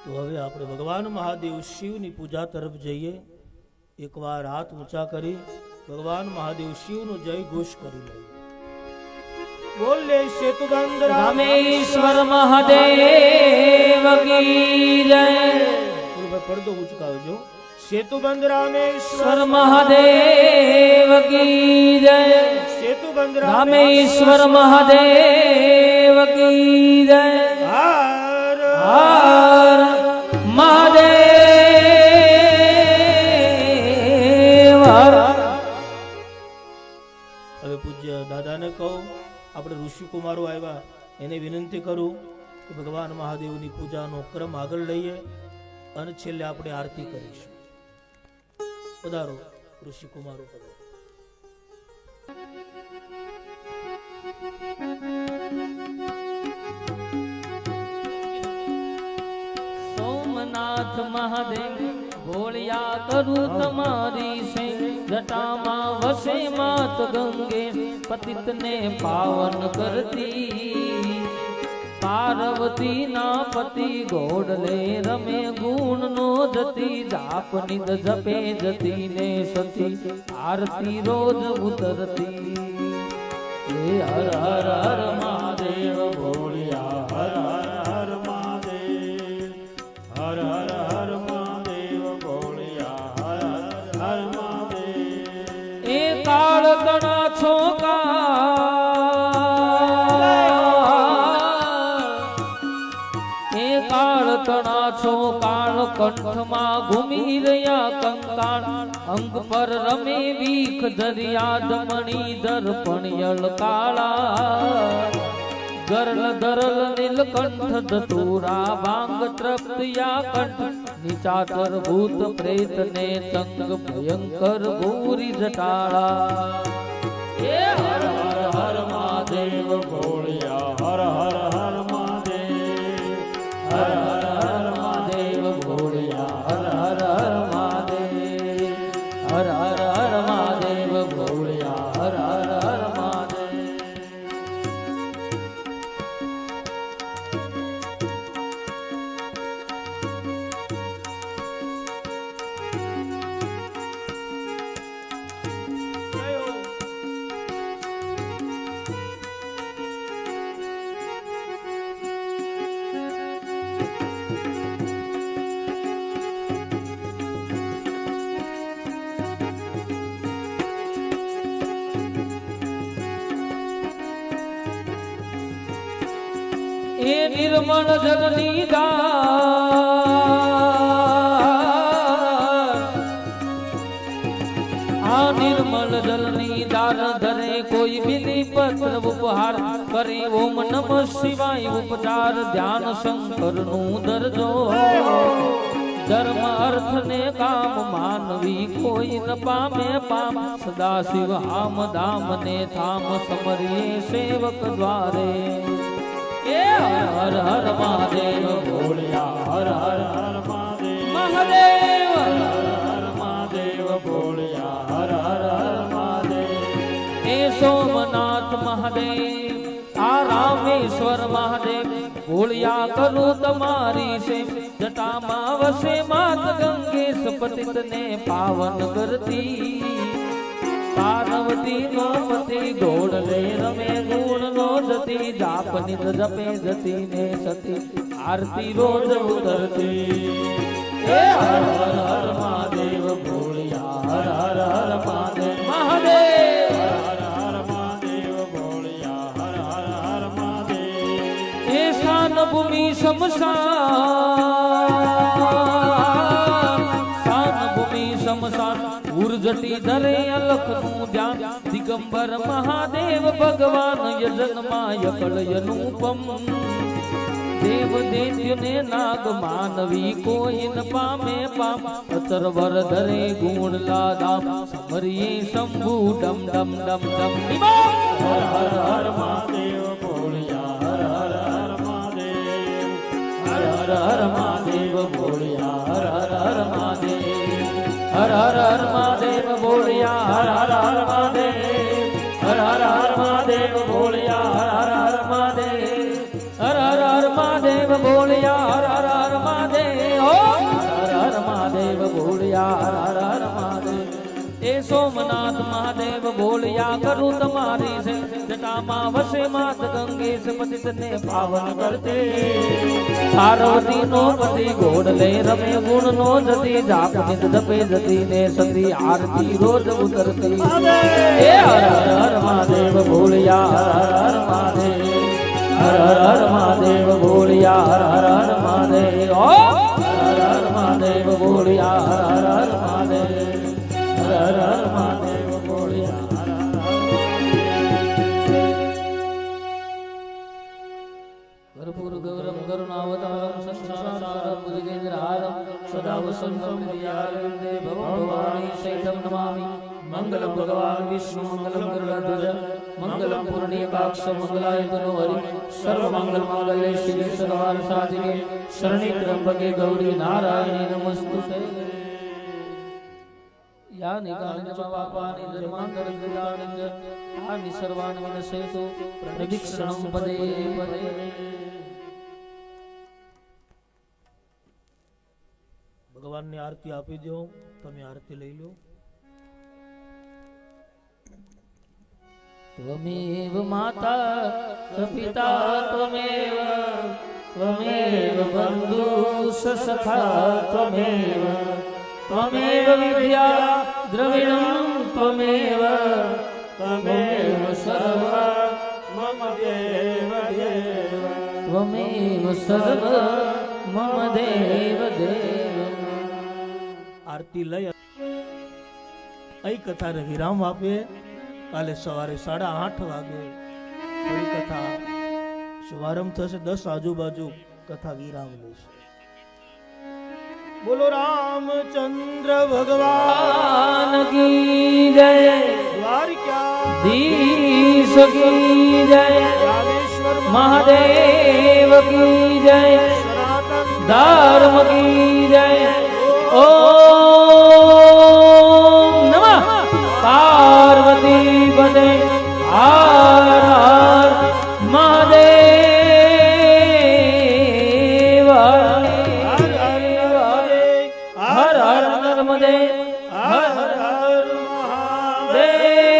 તો હવે આપણે ભગવાન મહાદેવ શિવની પૂજા તરફ જઈએ. એકવાર હાથ ઊંચા કરી ભગવાન મહાદેવ શિવનો જય ઘોષ કરી લઈએ. બોલે સેતુબંધ રામેશ્વર મહાદેવ કી જય. પડદો ઉચકાવજો. સેતુબંધ રામેશ્વર મહાદેવ કી જય. સેતુબંધ રામેશ્વર મહાદેવ કી જય. હર હર મહાદેવ. હવે પૂજ્ય દાદાને કહું, આપણે ઋષિ કુમારો આવ્યા એને વિનંતી કરું કે ભગવાન મહાદેવની પૂજાનો ક્રમ આગળ લઈએ અને છેલ્લે આપણે આરતી કરીશું. પધારો ઋષિ કુમારો, પધારો. સોમનાથ મહાદેવ ભોળિયા કરું તમારી સે, જટામાં વસે માત ગંગે પતિતને પાવન કરતી. પાર્વતી ના પતિ ઘોડલે રમે ગુણ નો જતી, જાપ નિદ જપે જતી ને સતી, આરતી રોજ ઉતરતી. હે હર હર હર મહાદેવ ભોળિયા, હર હર હર મહાદેવ, હર હર હર મહાદેવ ભોળિયા, હર હર હર મહાદેવ. એ કાળ તણા છોકા, તણા છો કાળ કંઠમાં ઘૂમી રહ્યા કંકાળ, અંગ પર રમે વીખ દરિયા દમણી દર્પણિયલ કાળા. ગરલ દરલ નીલકંઠ દતુરા વાંગ તૃપ્તિયા કંઠ, નિચાતર ભૂત પ્રેત ને તંગ ભયંકર ભૂરી જટાળા. હે હર હર હર મહાદેવ ભોળિયા, હર હર હર મહાદેવ, હર હર હર હર હર મહાદેવ ભોળિયા, હર હર હર મહાદેવ. એ નિર્મળ જગની દાર, આ નિર્મળ જલની દાર ધરે કોઈ બિલી પત્ર ઉપહાર કરે. ઓમ નમઃ શિવાય ઉપચાર ધ્યાન શંકર નું દરજો. ધર્મ અર્થ ને કામ માનવી કોઈ ન પામે પામ, સદા શિવ આમ ધામ ને થામ સમરીએ સેવક દ્વારે. હર હર હર મહાદેવ ભોળિયા, હર હર હર મહાદેવ મહાદેવ, હર હર મહાદેવ ભોળિયા, હર હર હર મહાદેવ. હે સોમનાથ મહાદેવ, આ રામેશ્વર મહાદેવ ભોળિયા કરું તમારી સે, જટામાં વસે માત ગંગેશ પતિત ને પાવન કરતી. પાર્વતી નો પતિ ઘોડલે રમે ગુણ નો જતી, જાપ નિદ જપે જતી ને સતી, આરતી રોજ ઉતરતી. હે હર હર હર મહાદેવ ભોળિયા, હર હર હર મહાદેવ મહાદેવ, હર હર હર મહાદેવ ભોળિયા, હર હર હર મહાદેવ. હે શાન ભૂમિ શમશાન, ઉર્જટી ધરે અલખ નું ધ્યાન. દિગંબર મહાદેવ ભગવાન યજનમાં યકળયનુપમ, દેવ દૈત્ય ને નાગ માનવી કોઈ ન પામે પામ. અચરવર ધરે ગુણલા દામ, સમરીએ શંભુ ડમ ડમ ડમ ડમ. હર હર હર મહાદેવ ભોળિયા, હર હર હર મહાદેવ, હર હર હર મહાદેવ ભોળિયા, હર હર હર મહાદેવ, હર હર હર મહાદેવ ભોળિયા, હર હર હર મહાદેવ, હર હર હર મહાદેવ ભોળિયા, હર હર હર મહાદેવ, હર હર હર મહાદેવ ભોળિયા, હર હર હર મહાદેવ. બોલ્યા હર હર મહાદેવ એ સોમનાથ મહાદેવ બોલ્યા કરું તમારી છે જટામાં વસે માત ગંગેશ પતિતને પાવન કરતે પાર્વતી નો પતિ ઘોડલે રમે ગુણ નો જતી જાપ નિત જપે જતી ને સતી આરતી રોજ ઉતરતી એ હર હર મહાદેવ બોલ્યા હર હર મહાદેવ હર હર મહાદેવ બોલ્યા હર હર મહાદેવ ઓ હર હર મહાદેવ બોલ્યા હર હર મહાદેવ હર હર મહાદેવ બોલ્યા હર હર કર્પૂર ગૌરમ કરુણાવતારમ સંસારસારમ ભુજગેન્દ્રહારમ સદા વસંતમ હૃદયારવિંદે ભવાની સહિતમ નમામિ મંગલમ ભગવાન વિષ્ણુ મંગલમ ગરુડધ્વજ મંગલમ પૂર્ણિકાક્ષ મંગલાયતનો હરિ સર્વ મંગલ માંગલ્ય શિવે સર્વાર્થ સાધિકે શરણે ત્ર્યંબકે ગૌરી નારાયણી નમસ્તુતે યાની કાની પાપાની ધર્માંતર વિદાની આની સર્વાન વિનશેતુ પ્રદિક્ષણમ પદે પદે ભગવાનની આરતી આપી દો. તમે આરતી લઈ લો. ત્વમેવ માતા પિતા ત્વમેવ ત્વમેવ બંધુઃ સખા ત્વમેવ ત્વમેવ વિદ્યા દ્રવિણં ત્વમેવ ત્વમેવ સર્વ મમ દેવ દેવ ત્વમેવ સર્વ મમ દેવ દેવ. આરતી લઈ અહીં કથાને વિરામ આપે. કાલે સવારે 8:30 વાગે થોડી કથા શુભારંભ થશે. 10 આજુબાજુ કથા વિરામ લેશે. બોલો રામચંદ્ર ભગવાન કી જય દ્વારકાધીશ કી જય રામેશ્વર મહાદેવ કી જય સનાતન ધર્મ કી જય. ઓમ નમઃ પાર્વતી પદે હર હર મહાદેવ હર હર નર્મદે હર હર મહાદેવ.